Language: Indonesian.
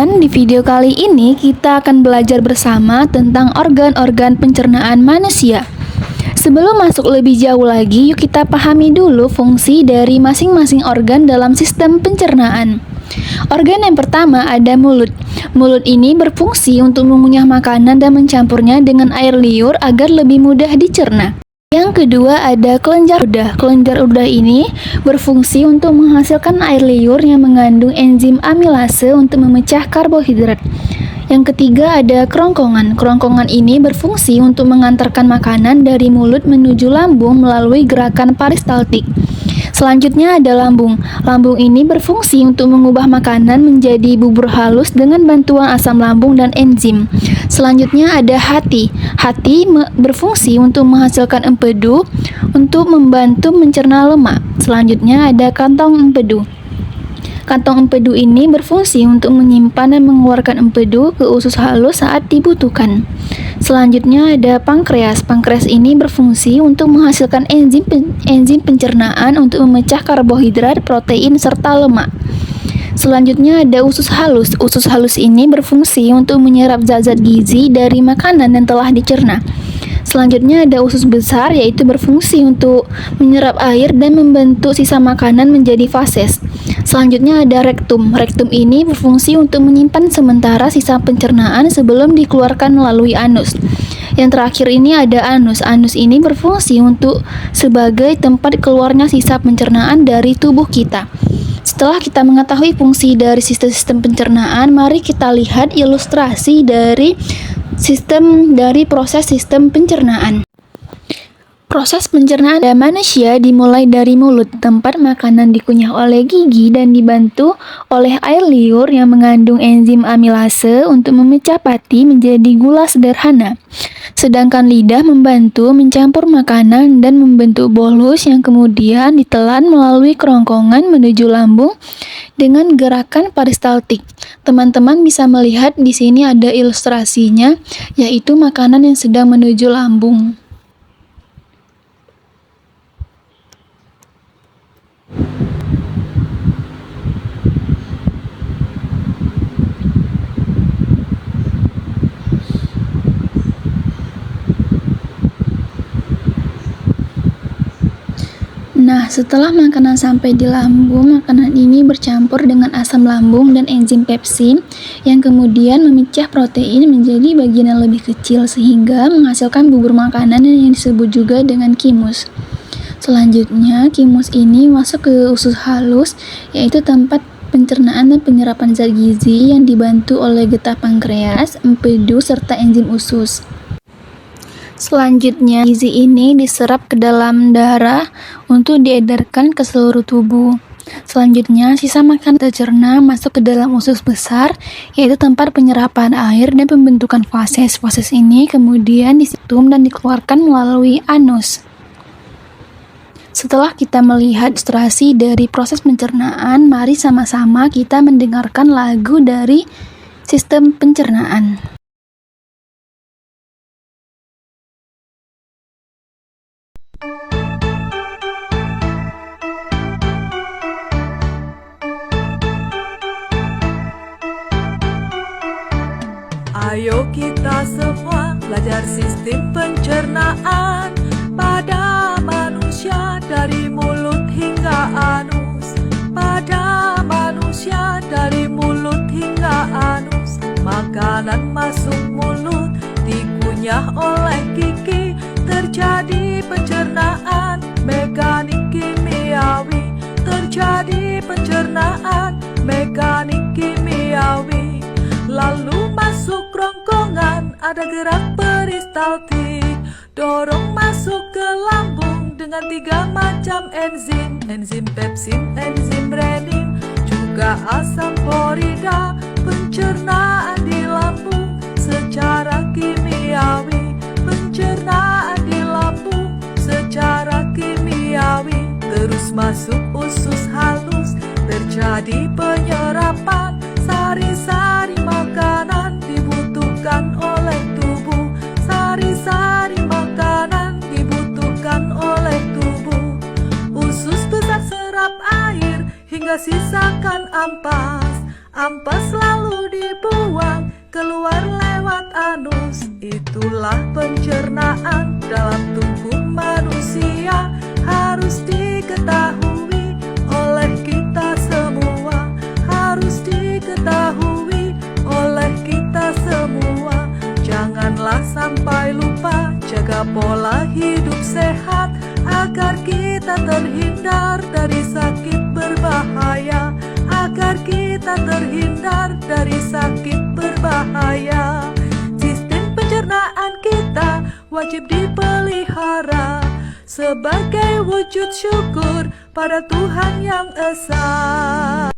teman-teman, di video kali ini kita akan belajar bersama tentang organ-organ pencernaan manusia. Sebelum masuk lebih jauh lagi, yuk kita pahami dulu fungsi dari masing-masing organ dalam sistem pencernaan. Organ yang pertama ada mulut. Mulut ini berfungsi untuk mengunyah makanan dan mencampurnya dengan air liur agar lebih mudah dicerna. Yang kedua ada kelenjar udah. Kelenjar udah ini berfungsi untuk menghasilkan air liur yang mengandung enzim amilase untuk memecah karbohidrat. Yang ketiga ada kerongkongan. Kerongkongan ini berfungsi untuk mengantarkan makanan dari mulut menuju lambung melalui gerakan peristaltik. Selanjutnya ada lambung. Lambung ini berfungsi untuk mengubah makanan menjadi bubur halus dengan bantuan asam lambung dan enzim. Selanjutnya ada hati. Hati berfungsi untuk menghasilkan empedu untuk membantu mencerna lemak. Selanjutnya ada kantong empedu. Kantong empedu ini berfungsi untuk menyimpan dan mengeluarkan empedu ke usus halus saat dibutuhkan. Selanjutnya ada pankreas. Pankreas ini berfungsi untuk menghasilkan enzim pencernaan untuk memecah karbohidrat, protein, serta lemak. Selanjutnya ada usus halus. Usus halus ini berfungsi untuk menyerap zat-zat gizi dari makanan yang telah dicerna. Selanjutnya ada usus besar, yaitu berfungsi untuk menyerap air dan membentuk sisa makanan menjadi fases. Selanjutnya ada rektum. Rektum ini berfungsi untuk menyimpan sementara sisa pencernaan sebelum dikeluarkan melalui anus. Yang terakhir ini ada anus. Anus ini berfungsi untuk sebagai tempat keluarnya sisa pencernaan dari tubuh kita. Setelah kita mengetahui fungsi dari sistem pencernaan, mari kita lihat ilustrasi dari proses sistem pencernaan. Proses pencernaan pada manusia dimulai dari mulut, tempat makanan dikunyah oleh gigi dan dibantu oleh air liur yang mengandung enzim amilase untuk memecah pati menjadi gula sederhana. Sedangkan lidah membantu mencampur makanan dan membentuk bolus yang kemudian ditelan melalui kerongkongan menuju lambung dengan gerakan peristaltik. Teman-teman bisa melihat di sini ada ilustrasinya, yaitu makanan yang sedang menuju lambung. Nah, setelah makanan sampai di lambung, makanan ini bercampur dengan asam lambung dan enzim pepsin yang kemudian memecah protein menjadi bagian yang lebih kecil sehingga menghasilkan bubur makanan yang disebut juga dengan kimus. Selanjutnya, kimus ini masuk ke usus halus, yaitu tempat pencernaan dan penyerapan zat gizi yang dibantu oleh getah pankreas, empedu, serta enzim usus. Selanjutnya, gizi ini diserap ke dalam darah untuk diedarkan ke seluruh tubuh. Selanjutnya, sisa makanan tercerna masuk ke dalam usus besar, yaitu tempat penyerapan air dan pembentukan fases. Fases ini kemudian disitum dan dikeluarkan melalui anus. Setelah kita melihat ilustrasi dari proses pencernaan, mari sama-sama kita mendengarkan lagu dari sistem pencernaan. Ayo kita semua belajar sistem pencernaan pada manusia dari mulut hingga anus. Pada manusia dari mulut hingga anus. Makanan masuk mulut, dikunyah oleh gigi, terjadi pencernaan mekanik kimiawi. Terjadi pencernaan mekanik kimiawi. Lalu masuk kerongkongan, ada gerak peristaltik, dorong masuk ke lambung dengan 3 macam enzim. Enzim pepsin, enzim renin, juga asam klorida. Pencernaan di lambung secara kimiawi. Pencernaan di lambung secara kimiawi. Terus masuk usus halus, terjadi penyerapan. Sari-sari makanan dibutuhkan oleh tubuh. Sari-sari makanan dibutuhkan oleh tubuh. Usus besar serap air hingga sisakan ampas. ampas lalu dibuang keluar lewat anus. Itulah pencernaan dalam tubuh manusia, harus diketahui oleh kita semua, harus diketahui oleh kita semua. Janganlah sampai lupa jaga pola hidup sehat, agar kita terhindar dari sakit berbahaya, agar kita terhindar dari sakit berbahaya. Sistem pencernaan kita wajib dipelihara sebagai wujud syukur pada Tuhan yang Esa.